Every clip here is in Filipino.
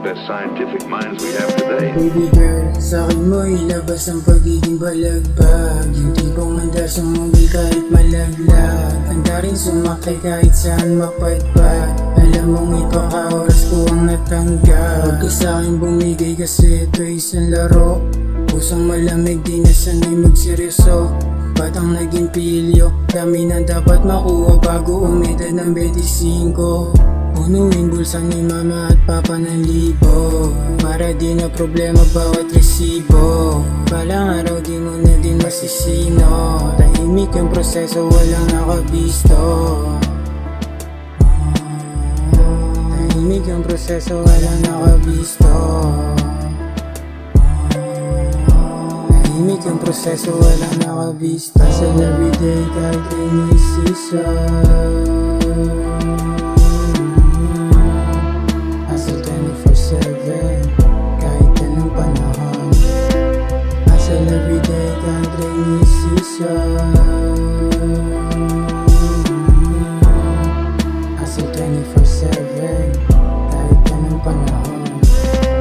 best scientific minds we have today. Baby girl, sa akin mo ilabas ang pagiging balagbag. Yung tipong handa sumugil kahit malaglag. Handa rin sumakay kahit saan mapadpad. Alam mong ipaka-oras ko ang natanggap. Huwag ka sa'kin bumigay kasi ito isang laro. Pusong malamig di na sanay magseryoso. Batang naging pilyo, dami na dapat makuha bago umedad ng 25. Punuin bulsa ni mama at papa ng libo, para di na problema bawat resibo. Balang araw di mo na din masisino. Tahimik yung proseso, walang nakabisto. Tahimik yung proseso, walang nakabisto. Tahimik yung proseso, walang nakabisto. Sa everyday kahit rainy season, kahit anong panahon. Hustle everyday kahit rainy season. Hustle 24/7 kahit anong panahon.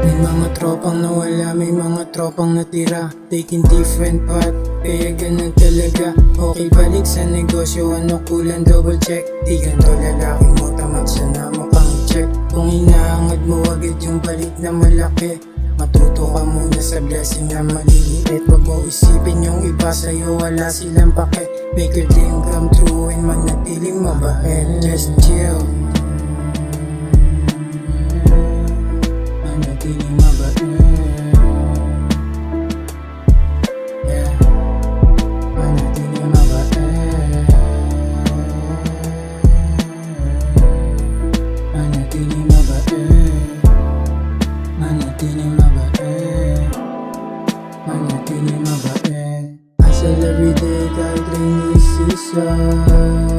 May mga tropang nawala, may mga tropang natira, taking different path, kaya ganun talaga. Okay, balik sa negosyo, ano kulang, double check. Di ganito lalaki mo, tamad siya na mukhang check. Kung inaangad mo agad yung balik na malaki, matuto ka muna sa blessing na maliliit. Wag mo isipin yung iba sa'yo, wala silang pake. Make your dream come true and manatiling mabait. Just chill, manatiling mabait. Yeah, manatiling mabait. Manatiling mabait. Manatiling mabait. Manatiling mabait. Hustle everyday kahit rainy season.